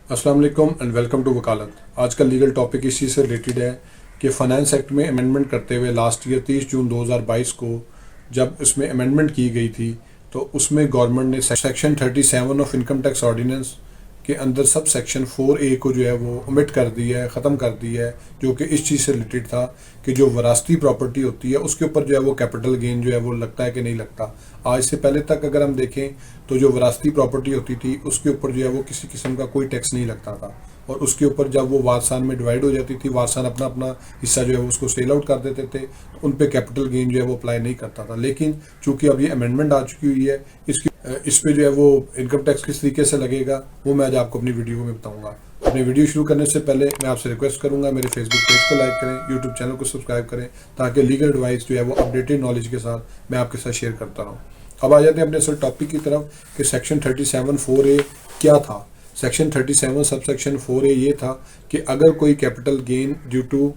अस्सलाम वालेकुम and welcome to वकालत। आज का लीगल टॉपिक इसी से रिलेटेड है कि फाइनेंस एक्ट में अमेंडमेंट करते हुए लास्ट ईयर 30 जून 2022 को जब इसमें अमेंडमेंट की गई थी तो उसमें गवर्नमेंट ने section 37 of income tax ordinance के अंदर सब सेक्शन 4A को जो है वो ओमिट कर दिया है, ख़त्म कर दिया है, जो कि इस चीज़ से रिलेटेड था कि जो वरासती प्रॉपर्टी होती है उसके ऊपर जो है वो कैपिटल गेन जो है वो लगता है कि नहीं लगता। आज से पहले तक अगर हम देखें तो जो वरासती प्रॉपर्टी होती थी उसके ऊपर जो है वो किसी किस्म का कोई टैक्स नहीं लगता था, और उसके ऊपर जब वो वारसान में डिवाइड हो जाती थी, वारसान अपना अपना हिस्सा जो है वो उसको सेल आउट कर देते थे, तो उन पे कैपिटल गेन जो है वो अप्लाई नहीं करता था। लेकिन चूंकि अब ये अमेंडमेंट आ चुकी हुई है, इस पे जो है वो इनकम टैक्स किस तरीके से लगेगा वो मैं आज आपको अपनी वीडियो में बताऊंगा। अपनी वीडियो शुरू करने से पहले मैं आपसे रिक्वेस्ट करूंगा मेरे फेसबुक पेज को लाइक करें, यूट्यूब चैनल को सब्सक्राइब करें, ताकि लीगल एडवाइस जो है वो अपडेटेड नॉलेज के साथ मैं आपके साथ शेयर करता रहूँ। अब आ जाते हैं अपने असल टॉपिक की तरफ कि सेक्शन 37(4)A क्या था। सेक्शन 37 सब सेक्शन 4A ये था कि अगर कोई capital gain due to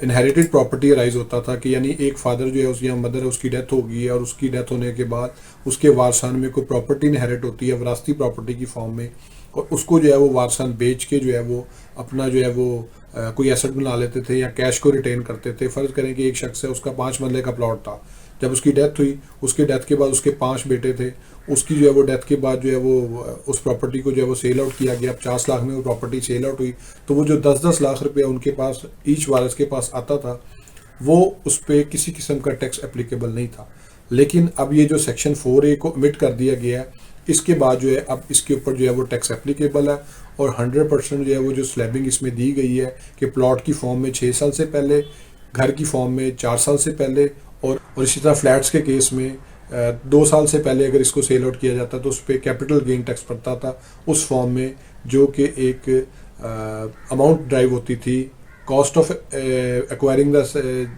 inherited property rise होता था कि यानी एक फादर जो है उसकी या मदर है उसकी डेथ हो गई है, और उसकी डेथ होने के बाद उसके वारसान में कोई प्रॉपर्टी इनहेरिट होती है वरासती प्रॉपर्टी की फॉर्म में, और उसको जो है वो वारसान बेच के जो है वो अपना जो है वो कोई एसेट बना लेते थे या कैश को रिटेन करते थे। फ़र्ज़ करें कि एक शख्स है, उसका 5 मरले का प्लॉट था, जब उसकी डेथ हुई, उसके डेथ के बाद उसके 5 बेटे थे, उसकी जो है वो डेथ के बाद जो है वो उस प्रॉपर्टी को जो है वो सेल आउट किया गया। 50 लाख में वो प्रॉपर्टी सेल आउट हुई, तो वो जो 10-10 लाख रुपया उनके पास ईच वारिस के पास आता था वो उस पर किसी किस्म का टैक्स एप्लीकेबल नहीं था। लेकिन अब ये जो सेक्शन 4A को ओमिट कर दिया गया है, इसके बाद जो है अब इसके ऊपर जो है वो टैक्स एप्लीकेबल है, और 100% जो है वो जो स्लैबिंग इसमें दी गई है कि प्लॉट की फॉर्म में 6 साल से पहले, घर की फॉर्म में 4 साल से पहले, और इसी तरह फ्लैट्स के केस में 2 साल से पहले अगर इसको सेल आउट किया जाता तो उस पर कैपिटल गेन टैक्स पड़ता था उस फॉर्म में, जो कि एक अमाउंट ड्राइव होती थी कॉस्ट ऑफ एक्वायरिंग द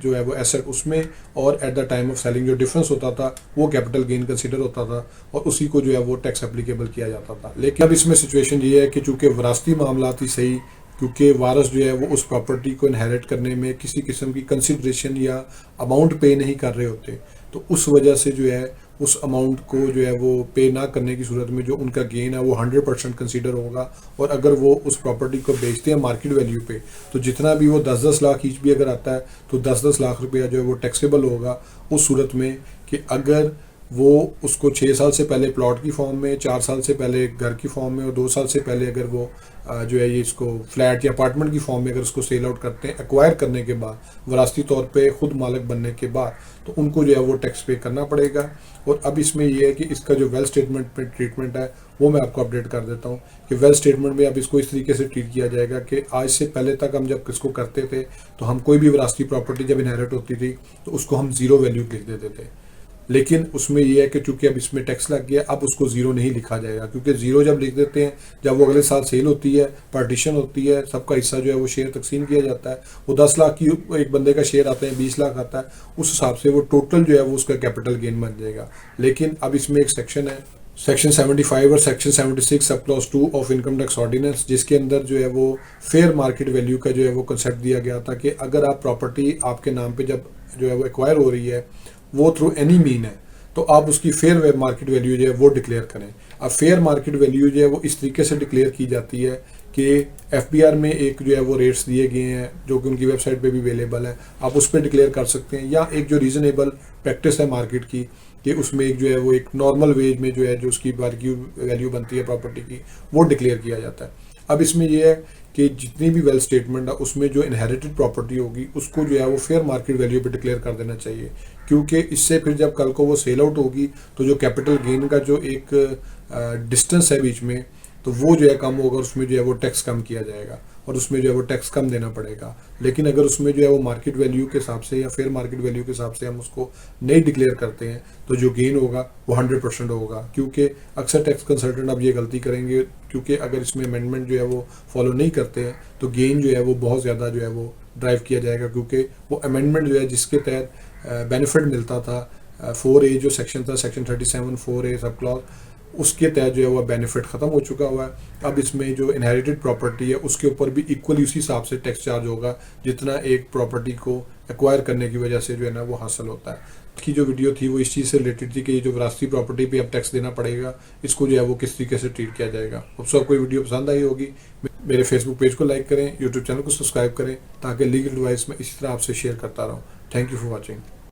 जो है वो एसेट उसमें, और at the time of selling जो डिफरेंस होता था वो कैपिटल गेन कंसीडर होता था, और उसी को जो है वो टैक्स एप्लीकेबल किया जाता था। लेकिन अब इसमें सिचुएशन ये है कि चूंकि वरासती मामला ही सही, क्योंकि वारस जो है वो उस प्रॉपर्टी को इनहेरिट करने में किसी किस्म की कंसिडरेशन या अमाउंट पे नहीं कर रहे होते, तो उस वजह से जो है उस अमाउंट को जो है वो पे ना करने की सूरत में जो उनका गेन है वो 100% कंसीडर होगा। और अगर वो उस प्रॉपर्टी को बेचते हैं मार्केट वैल्यू पे, तो जितना भी वो 10-10 लाख ईच भी अगर आता है तो 10-10 लाख रुपया जो है वो टैक्सेबल होगा उस सूरत में कि अगर वो उसको 6 साल से पहले प्लॉट की फॉर्म में, 4 साल से पहले घर की फॉर्म में, और 2 साल से पहले अगर वो जो है ये इसको फ्लैट या अपार्टमेंट की फॉर्म में अगर उसको सेल आउट करते हैं एक्वायर करने के बाद, वरासती तौर पे खुद मालिक बनने के बाद, तो उनको जो है वो टैक्स पे करना पड़ेगा। और अब इसमें ये है कि इसका जो वेल स्टेटमेंट पे ट्रीटमेंट है वो मैं आपको अपडेट कर देता हूँ कि वेल स्टेटमेंट में अब इसको इस तरीके से ट्रीट किया जाएगा कि आज से पहले तक हम जब किसको करते थे तो हम कोई भी वरासती प्रॉपर्टी जब इनहेरिट होती थी तो उसको हम ज़ीरो वैल्यू लिख देते थे। लेकिन उसमें यह है कि चूंकि अब इसमें टैक्स लग गया, अब उसको ज़ीरो नहीं लिखा जाएगा, क्योंकि ज़ीरो जब लिख देते हैं, जब वो अगले साल सेल होती है, पार्टीशन होती है, सबका हिस्सा जो है वो शेयर तकसीम किया जाता है, वो 10 लाख की एक बंदे का शेयर आता है, 20 लाख आता है, उस हिसाब से वो टोटल जो है वो उसका कैपिटल गेन बन जाएगा। लेकिन अब इसमें एक सेक्शन है, सेक्शन 75 और section 76 sub clause 2 of income tax ordinance, जिसके अंदर जो है वो फेयर मार्केट वैल्यू का जो है वो कंसेप्ट दिया गया था कि अगर आप प्रॉपर्टी आपके नाम पे जब जो है वो एक्वायर हो रही है वो थ्रू एनी मीन है, तो आप उसकी फेयर मार्केट वैल्यू जो है वो डिक्लेयर करें। अब फेयर मार्केट वैल्यू जो है वो इस तरीके से डिक्लेयर की जाती है कि FBR में एक जो है वो रेट्स दिए गए हैं जो कि उनकी वेबसाइट पे भी अवेलेबल है, आप उस पर डिक्लेयर कर सकते हैं, या एक जो रीज़नेबल प्रैक्टिस है मार्केट की कि उसमें एक जो है वो एक नॉर्मल वेज में जो है जो उसकी वैल्यू बनती है प्रॉपर्टी की वो डिक्लेयर किया जाता है। अब इसमें यह है कि जितनी भी वेल स्टेटमेंट है उसमें जो इनहेरिटेड प्रॉपर्टी होगी उसको जो है वो फेयर मार्केट वैल्यू पे डिक्लेयर कर देना चाहिए, क्योंकि इससे फिर जब कल को वो सेल आउट होगी तो जो कैपिटल गेन का जो एक डिस्टेंस है बीच में, तो वो जो है कम होगा, उसमें जो है वो टैक्स कम किया जाएगा और उसमें जो है वो टैक्स कम देना पड़ेगा। लेकिन अगर उसमें जो है वो मार्केट वैल्यू के हिसाब से या फेयर मार्केट वैल्यू के हिसाब से हम उसको नहीं डिक्लेयर करते हैं तो जो गेन होगा वो 100% होगा, क्योंकि अक्सर टैक्स कंसल्टेंट अब ये गलती करेंगे, क्योंकि अगर इसमें अमेंडमेंट जो है वो फॉलो नहीं करते हैं तो गेन जो है वो बहुत ज़्यादा जो है वो ड्राइव किया जाएगा, क्योंकि वो अमेंडमेंट जो है जिसके तहत बेनिफिट मिलता था 4A जो सेक्शन था, सेक्शन 37 4A सब क्लॉज, उसके तहत जो है वह बेनिफिट ख़त्म हो चुका हुआ है। अब इसमें जो इनहेरिटेड प्रॉपर्टी है उसके ऊपर भी इक्वली उसी हिसाब से टैक्स चार्ज होगा जितना एक प्रॉपर्टी को एक्वायर करने की वजह से जो है ना वो हासिल होता है। की जो वीडियो थी वो इस चीज़ से रिलेटेड थी कि ये जो विरासती प्रॉपर्टी पे अब टैक्स देना पड़ेगा, इसको जो है वो किस तरीके से ट्रीट किया जाएगा। अब सबको वीडियो पसंद आई होगी, मेरे फेसबुक पेज को लाइक करें, यूट्यूब चैनल को सब्सक्राइब करें ताकि लीगल एडवाइस में इसी तरह आपसे शेयर करता रहूँ। Thank you for watching.